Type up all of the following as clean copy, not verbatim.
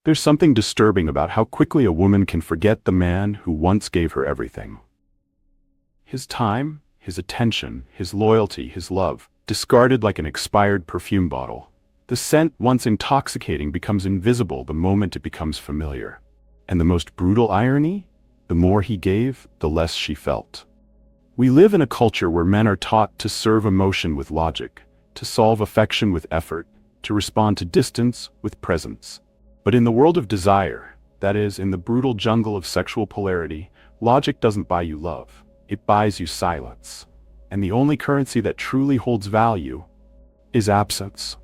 There's something disturbing about how quickly a woman can forget the man who once gave her everything. His time, his attention, his loyalty, his love, discarded like an expired perfume bottle. The scent, once intoxicating, becomes invisible the moment it becomes familiar. And the most brutal irony? The more he gave, the less she felt. We live in a culture where men are taught to serve emotion with logic, to solve affection with effort, to respond to distance with presence. But in the world of desire, that is, in the brutal jungle of sexual polarity, logic doesn't buy you love. It buys you silence. And the only currency that truly holds value is absence.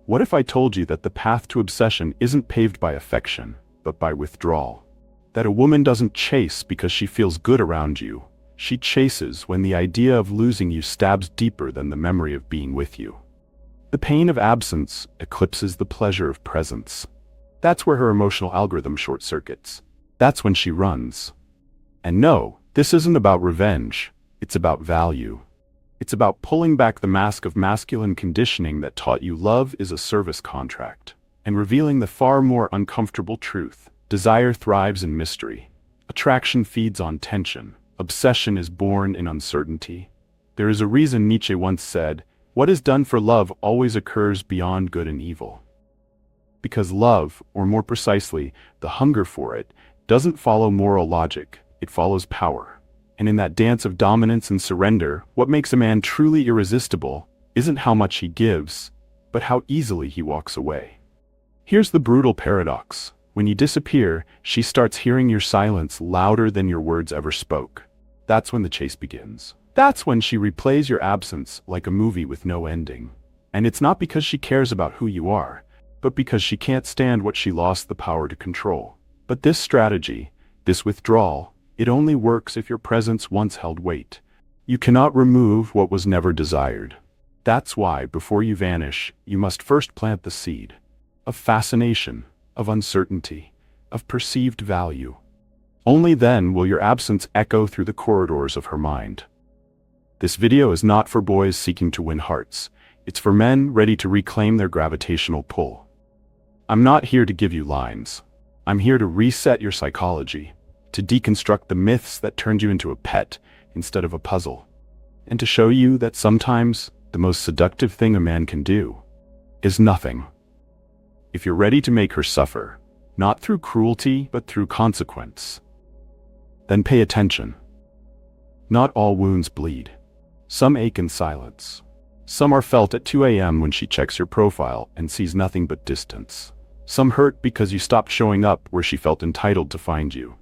What if I told you that the path to obsession isn't paved by affection, but by withdrawal? That a woman doesn't chase because she feels good around you. She chases when the idea of losing you stabs deeper than the memory of being with you. The pain of absence eclipses the pleasure of presence. That's where her emotional algorithm short-circuits. That's when she runs. And no, this isn't about revenge. It's about value. It's about pulling back the mask of masculine conditioning that taught you love is a service contract, and revealing the far more uncomfortable truth. Desire thrives in mystery. Attraction feeds on tension. Obsession is born in uncertainty. There is a reason Nietzsche once said, "What is done for love always occurs beyond good and evil." Because love, or more precisely, the hunger for it, doesn't follow moral logic, it follows power. And in that dance of dominance and surrender, what makes a man truly irresistible isn't how much he gives, but how easily he walks away. Here's the brutal paradox. When you disappear, she starts hearing your silence louder than your words ever spoke. That's when the chase begins. That's when she replays your absence like a movie with no ending. And it's not because she cares about who you are, but because she can't stand what she lost the power to control. But this strategy, this withdrawal, it only works if your presence once held weight. You cannot remove what was never desired. That's why, before you vanish, you must first plant the seed of fascination, of uncertainty, of perceived value. Only then will your absence echo through the corridors of her mind. This video is not for boys seeking to win hearts. It's for men ready to reclaim their gravitational pull. I'm not here to give you lines. I'm here to reset your psychology, to deconstruct the myths that turned you into a pet instead of a puzzle, and to show you that sometimes the most seductive thing a man can do is nothing. If you're ready to make her suffer, not through cruelty but through consequence, then pay attention. Not all wounds bleed. Some ache in silence. Some are felt at 2 a.m. when she checks your profile and sees nothing but distance. Some hurt because you stopped showing up where she felt entitled to find you.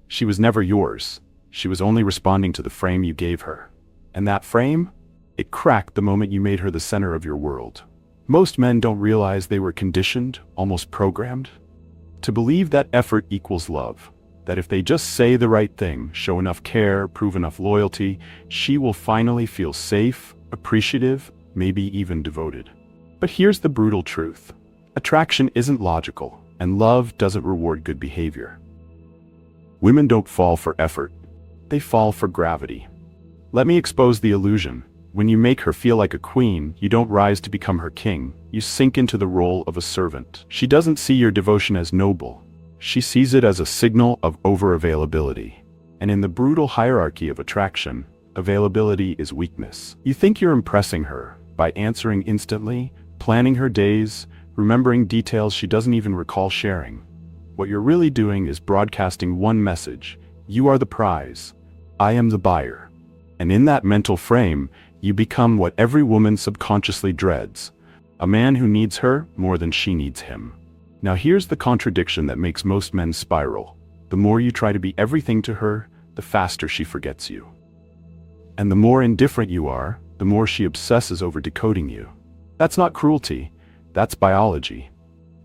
She was never yours. She was only responding to the frame you gave her. And that frame? It cracked the moment you made her the center of your world. Most men don't realize they were conditioned, almost programmed, to believe that effort equals love. That if they just say the right thing, show enough care, prove enough loyalty, she will finally feel safe, appreciative, maybe even devoted. But here's the brutal truth. Attraction isn't logical, and love doesn't reward good behavior. Women don't fall for effort. They fall for gravity. Let me expose the illusion. When you make her feel like a queen, you don't rise to become her king. You sink into the role of a servant. She doesn't see your devotion as noble. She sees it as a signal of over-availability. And in the brutal hierarchy of attraction, availability is weakness. You think you're impressing her by answering instantly, planning her days, remembering details she doesn't even recall sharing. What you're really doing is broadcasting one message. You are the prize. I am the buyer. And in that mental frame, you become what every woman subconsciously dreads. A man who needs her more than she needs him. Now here's the contradiction that makes most men spiral. The more you try to be everything to her, the faster she forgets you. And the more indifferent you are, the more she obsesses over decoding you. That's not cruelty. That's biology.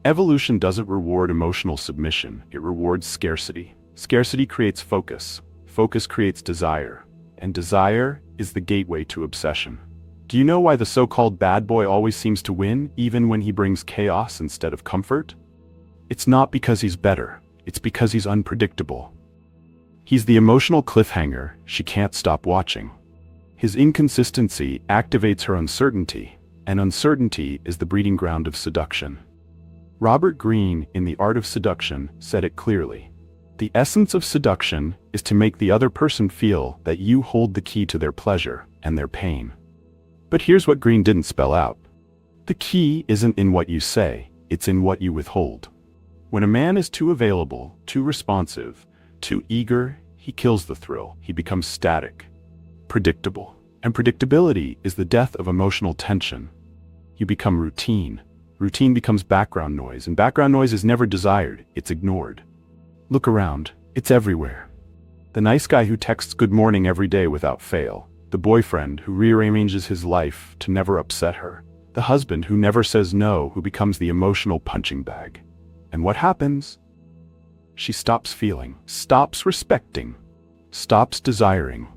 Evolution doesn't reward emotional submission, it rewards scarcity. Scarcity creates focus. Focus creates desire. And desire is the gateway to obsession. Do you know why the so-called bad boy always seems to win, even when he brings chaos instead of comfort? It's not because he's better, it's because he's unpredictable. He's the emotional cliffhanger she can't stop watching. His inconsistency activates her uncertainty, and uncertainty is the breeding ground of seduction. Robert Greene, in The Art of Seduction, said it clearly. The essence of seduction is to make the other person feel that you hold the key to their pleasure and their pain. But here's what Greene didn't spell out. The key isn't in what you say, it's in what you withhold. When a man is too available, too responsive, too eager, he kills the thrill. He becomes static, predictable. And predictability is the death of emotional tension. You become routine. Routine becomes background noise, and background noise is never desired, it's ignored. Look around, it's everywhere. The nice guy who texts good morning every day without fail. The boyfriend who rearranges his life to never upset her. The husband who never says no, who becomes the emotional punching bag. And what happens? She stops feeling, stops respecting, stops desiring.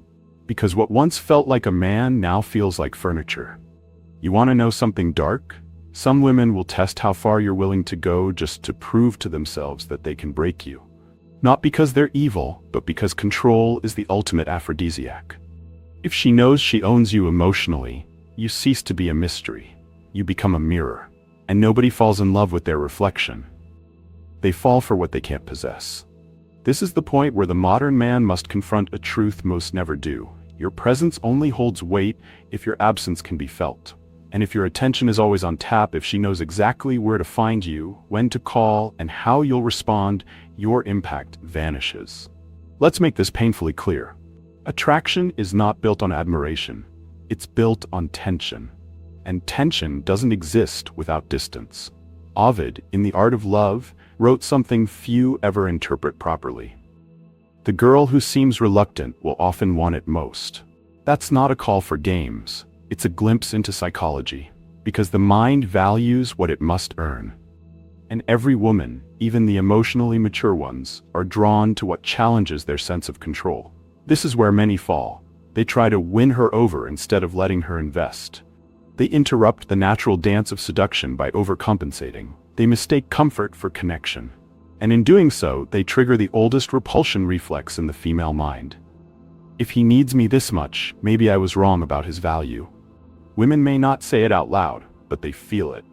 Because what once felt like a man now feels like furniture. You want to know something dark? Some women will test how far you're willing to go just to prove to themselves that they can break you. Not because they're evil, but because control is the ultimate aphrodisiac. If she knows she owns you emotionally, you cease to be a mystery. You become a mirror. And nobody falls in love with their reflection. They fall for what they can't possess. This is the point where the modern man must confront a truth most never do. Your presence only holds weight if your absence can be felt. And if your attention is always on tap, if she knows exactly where to find you, when to call, and how you'll respond, your impact vanishes. Let's make this painfully clear. Attraction is not built on admiration. It's built on tension. And tension doesn't exist without distance. Ovid, in The Art of Love, wrote something few ever interpret properly. The girl who seems reluctant will often want it most. That's not a call for games. It's a glimpse into psychology, because the mind values what it must earn. And every woman, even the emotionally mature ones, are drawn to what challenges their sense of control. This is where many fall. They try to win her over instead of letting her invest. They interrupt the natural dance of seduction by overcompensating. They mistake comfort for connection. And in doing so, they trigger the oldest repulsion reflex in the female mind. If he needs me this much, maybe I was wrong about his value. Women may not say it out loud, but they feel it.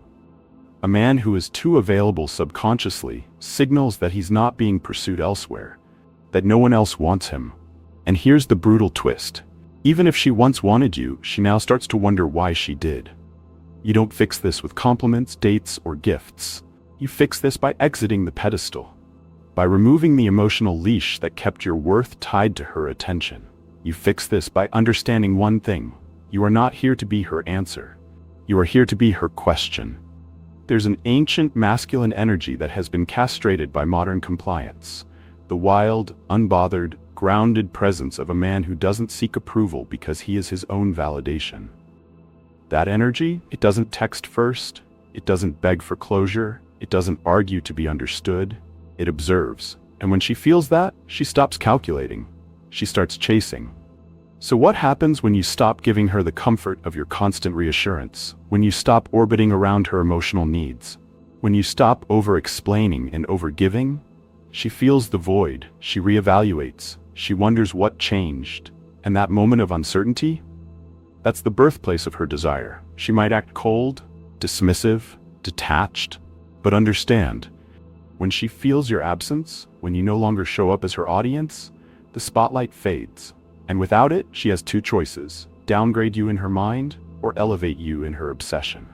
A man who is too available subconsciously signals that he's not being pursued elsewhere, that no one else wants him. And here's the brutal twist. Even if she once wanted you, she now starts to wonder why she did. You don't fix this with compliments, dates, or gifts. You fix this by exiting the pedestal. By removing the emotional leash that kept your worth tied to her attention. You fix this by understanding one thing. You are not here to be her answer. You are here to be her question. There's an ancient masculine energy that has been castrated by modern compliance. The wild, unbothered, grounded presence of a man who doesn't seek approval because he is his own validation. That energy, it doesn't text first, it doesn't beg for closure, it doesn't argue to be understood, it observes. And when she feels that, she stops calculating. She starts chasing. So what happens when you stop giving her the comfort of your constant reassurance? When you stop orbiting around her emotional needs? When you stop over-explaining and over-giving? She feels the void, she reevaluates, she wonders what changed. And that moment of uncertainty? That's the birthplace of her desire. She might act cold, dismissive, detached, but understand, when she feels your absence, when you no longer show up as her audience, the spotlight fades. And without it, she has two choices: downgrade you in her mind, or elevate you in her obsession.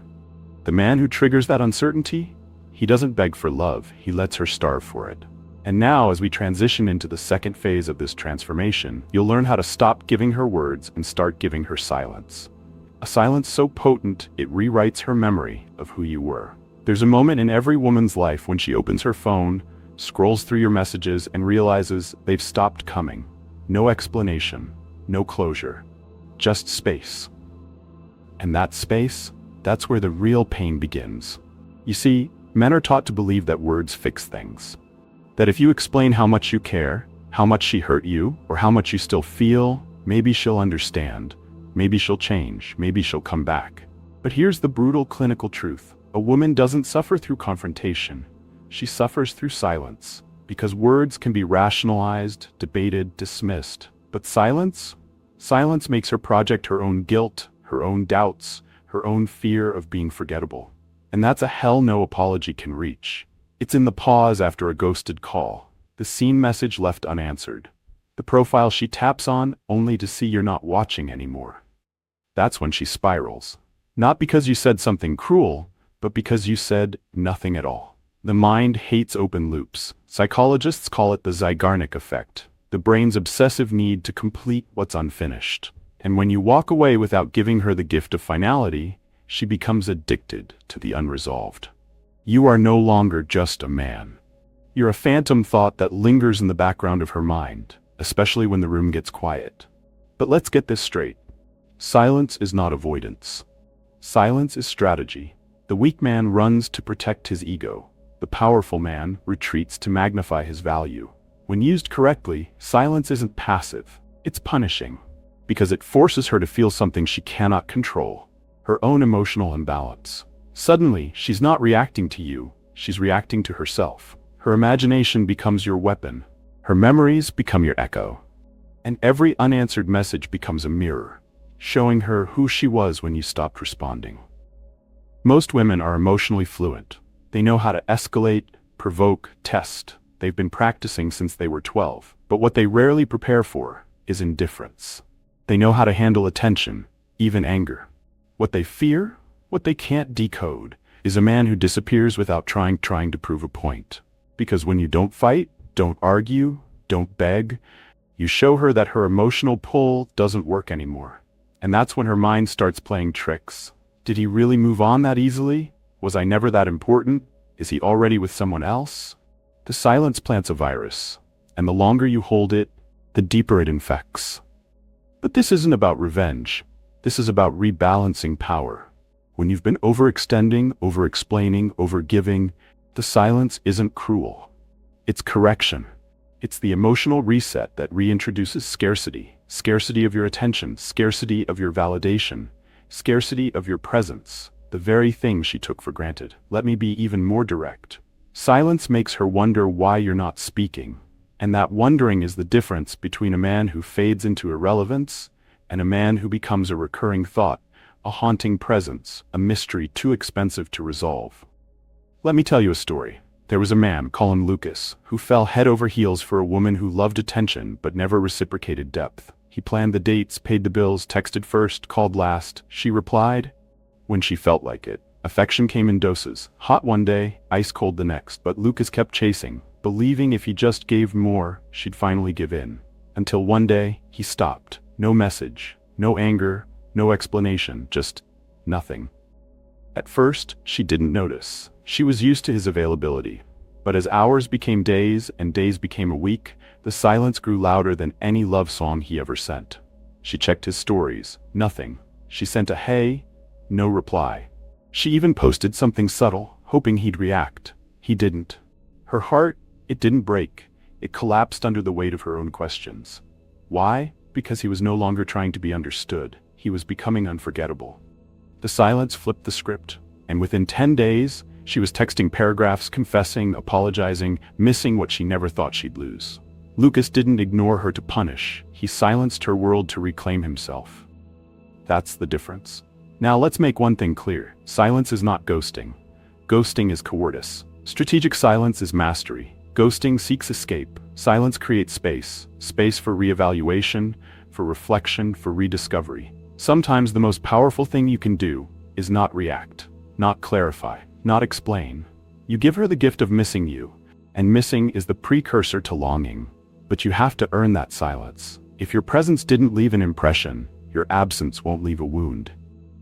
The man who triggers that uncertainty, he doesn't beg for love, he lets her starve for it. And now, as we transition into the second phase of this transformation, you'll learn how to stop giving her words and start giving her silence. A silence so potent, it rewrites her memory of who you were. There's a moment in every woman's life when she opens her phone, scrolls through your messages, and realizes they've stopped coming. No explanation, no closure, just space. And that space, that's where the real pain begins. You see, men are taught to believe that words fix things. That if you explain how much you care, how much she hurt you, or how much you still feel, maybe she'll understand, maybe she'll change, maybe she'll come back. But here's the brutal clinical truth. A woman doesn't suffer through confrontation. She suffers through silence. Because words can be rationalized, debated, dismissed. But silence? Silence makes her project her own guilt, her own doubts, her own fear of being forgettable. And that's a hell no apology can reach. It's in the pause after a ghosted call, the seen message left unanswered, the profile she taps on only to see you're not watching anymore. That's when she spirals. Not because you said something cruel, but because you said nothing at all. The mind hates open loops. Psychologists call it the Zeigarnik effect, the brain's obsessive need to complete what's unfinished. And when you walk away without giving her the gift of finality, she becomes addicted to the unresolved. You are no longer just a man. You're a phantom thought that lingers in the background of her mind, especially when the room gets quiet. But let's get this straight. Silence is not avoidance. Silence is strategy. The weak man runs to protect his ego. The powerful man retreats to magnify his value. When used correctly, silence isn't passive. It's punishing. Because it forces her to feel something she cannot control. Her own emotional imbalance. Suddenly, she's not reacting to you, she's reacting to herself. Her imagination becomes your weapon. Her memories become your echo. And every unanswered message becomes a mirror, showing her who she was when you stopped responding. Most women are emotionally fluent. They know how to escalate, provoke, test. They've been practicing since they were 12. But what they rarely prepare for is indifference. They know how to handle attention, even anger. What they fear, what they can't decode, is a man who disappears without trying to prove a point. Because when you don't fight, don't argue, don't beg, you show her that her emotional pull doesn't work anymore. And that's when her mind starts playing tricks. Did he really move on that easily? Was I never that important? Is he already with someone else? The silence plants a virus, and the longer you hold it, the deeper it infects. But this isn't about revenge. This is about rebalancing power. When you've been overextending, over-explaining, over-giving, the silence isn't cruel. It's correction. It's the emotional reset that reintroduces scarcity. Scarcity of your attention, scarcity of your validation, scarcity of your presence, the very thing she took for granted. Let me be even more direct. Silence makes her wonder why you're not speaking. And that wondering is the difference between a man who fades into irrelevance and a man who becomes a recurring thought, a haunting presence, a mystery too expensive to resolve. Let me tell you a story. There was a man, call him Lucas, who fell head over heels for a woman who loved attention but never reciprocated depth. He planned the dates, paid the bills, texted first, called last. She replied when she felt like it. Affection came in doses, hot one day, ice cold the next, but Lucas kept chasing, believing if he just gave more, she'd finally give in. Until one day, he stopped. No message, no anger, no explanation, just nothing. At first, she didn't notice. She was used to his availability. But as hours became days and days became a week, the silence grew louder than any love song he ever sent. She checked his stories, nothing. She sent a hey, no reply. She even posted something subtle, hoping he'd react. He didn't. Her heart, it didn't break. It collapsed under the weight of her own questions. Why? Because he was no longer trying to be understood. He was becoming unforgettable. The silence flipped the script, and within 10 days, she was texting paragraphs, confessing, apologizing, missing what she never thought she'd lose. Lucas didn't ignore her to punish. He silenced her world to reclaim himself. That's the difference. Now let's make one thing clear. Silence is not ghosting. Ghosting is cowardice. Strategic silence is mastery. Ghosting seeks escape. Silence creates space. Space for reevaluation, for reflection, for rediscovery. Sometimes the most powerful thing you can do is not react, not clarify, not explain. You give her the gift of missing you, and missing is the precursor to longing. But you have to earn that silence. If your presence didn't leave an impression, your absence won't leave a wound.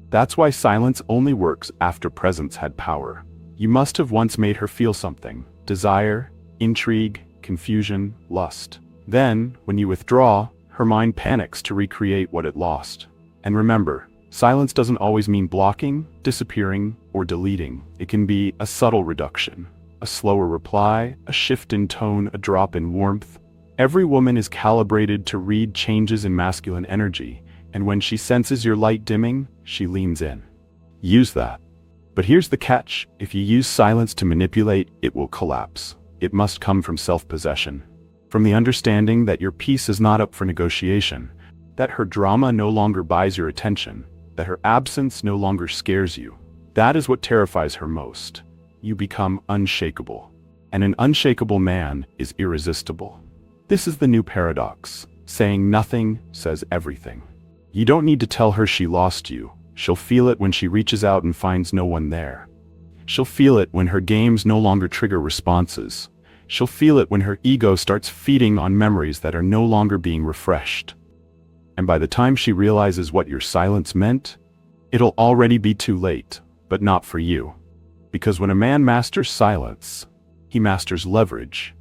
That's why silence only works after presence had power. You must have once made her feel something: desire, intrigue, confusion, lust. Then, when you withdraw, her mind panics to recreate what it lost. And remember, silence doesn't always mean blocking, disappearing, or deleting. It can be a subtle reduction, a slower reply, a shift in tone, a drop in warmth. Every woman is calibrated to read changes in masculine energy, and when she senses your light dimming, she leans in. Use that. But here's the catch: if you use silence to manipulate, it will collapse. It must come from self-possession. From the understanding that your peace is not up for negotiation, that her drama no longer buys your attention, that her absence no longer scares you. That is what terrifies her most. You become unshakable. And an unshakable man is irresistible. This is the new paradox. Saying nothing says everything. You don't need to tell her she lost you. She'll feel it when she reaches out and finds no one there. She'll feel it when her games no longer trigger responses. She'll feel it when her ego starts feeding on memories that are no longer being refreshed. And by the time she realizes what your silence meant, it'll already be too late, but not for you. Because when a man masters silence, he masters leverage.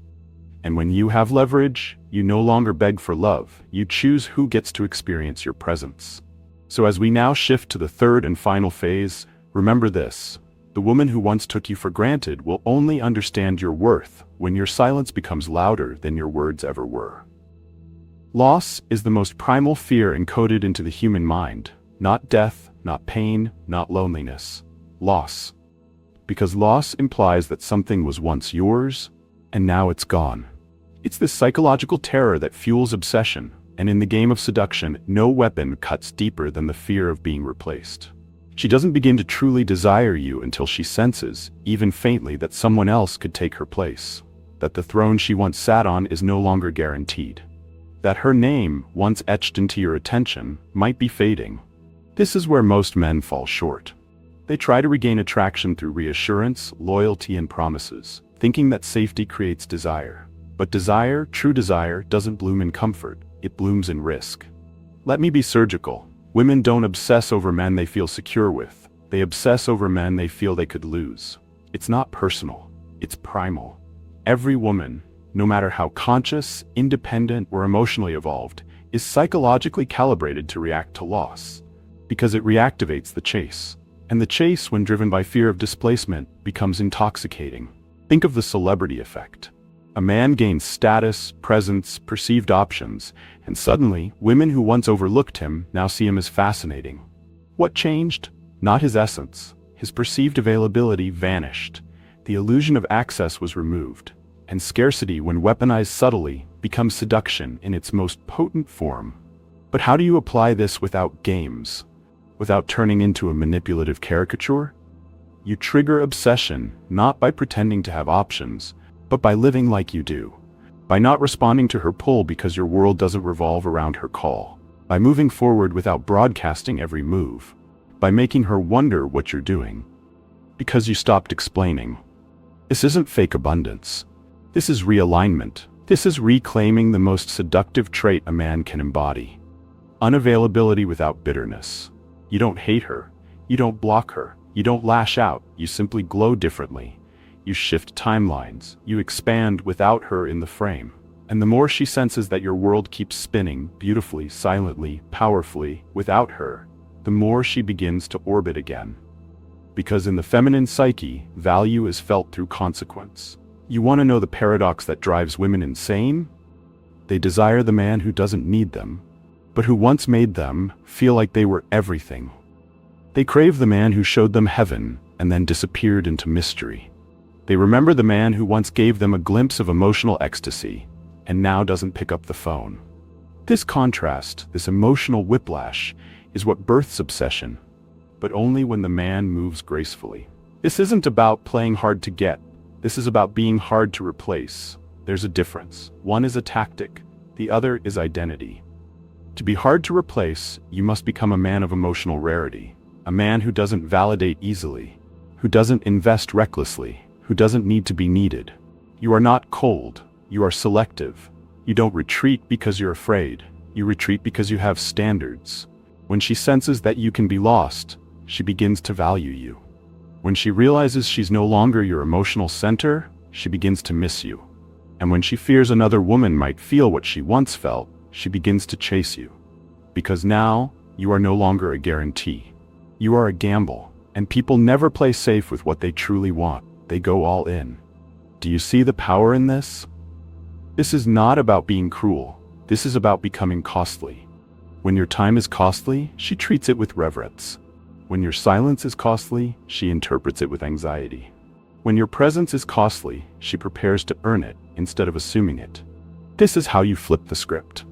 And when you have leverage, you no longer beg for love, you choose who gets to experience your presence. So as we now shift to the third and final phase, remember this. The woman who once took you for granted will only understand your worth when your silence becomes louder than your words ever were. Loss is the most primal fear encoded into the human mind. Not death, not pain, not loneliness. Loss. Because loss implies that something was once yours, and now it's gone. It's this psychological terror that fuels obsession, and in the game of seduction, no weapon cuts deeper than the fear of being replaced. She doesn't begin to truly desire you until she senses, even faintly, that someone else could take her place, that the throne she once sat on is no longer guaranteed, that her name, once etched into your attention, might be fading. This is where most men fall short. They try to regain attraction through reassurance, loyalty, and promises, thinking that safety creates desire. But desire, true desire, doesn't bloom in comfort, it blooms in risk. Let me be surgical. Women don't obsess over men they feel secure with. They obsess over men they feel they could lose. It's not personal, it's primal. Every woman, no matter how conscious, independent, or emotionally evolved, is psychologically calibrated to react to loss, because it reactivates the chase. And the chase, when driven by fear of displacement, becomes intoxicating. Think of the celebrity effect. A man gains status, presence, perceived options, and suddenly, women who once overlooked him now see him as fascinating. What changed? Not his essence. His perceived availability vanished. The illusion of access was removed. And scarcity, when weaponized subtly, becomes seduction in its most potent form. But how do you apply this without games? Without turning into a manipulative caricature? You trigger obsession, not by pretending to have options, but by living like you do. By not responding to her pull because your world doesn't revolve around her call. By moving forward without broadcasting every move. By making her wonder what you're doing. Because you stopped explaining. This isn't fake abundance. This is realignment. This is reclaiming the most seductive trait a man can embody. Unavailability without bitterness. You don't hate her. You don't block her. You don't lash out. You simply glow differently. You shift timelines. You expand without her in the frame. And the more she senses that your world keeps spinning beautifully, silently, powerfully, without her, the more she begins to orbit again. Because in the feminine psyche, value is felt through consequence. You want to know the paradox that drives women insane? They desire the man who doesn't need them, but who once made them feel like they were everything. They crave the man who showed them heaven and then disappeared into mystery. They remember the man who once gave them a glimpse of emotional ecstasy and now doesn't pick up the phone. This contrast, this emotional whiplash, is what births obsession, but only when the man moves gracefully. This isn't about playing hard to get. This is about being hard to replace. There's a difference. One is a tactic, the other is identity. To be hard to replace, you must become a man of emotional rarity, a man who doesn't validate easily, who doesn't invest recklessly, who doesn't need to be needed. You are not cold, you are selective. You don't retreat because you're afraid, you retreat because you have standards. When she senses that you can be lost, she begins to value you. When she realizes she's no longer your emotional center, she begins to miss you. And when she fears another woman might feel what she once felt, she begins to chase you. Because now, you are no longer a guarantee. You are a gamble, and people never play safe with what they truly want. They go all in. Do you see the power in this? This is not about being cruel. This is about becoming costly. When your time is costly, she treats it with reverence. When your silence is costly, she interprets it with anxiety. When your presence is costly, she prepares to earn it instead of assuming it. This is how you flip the script.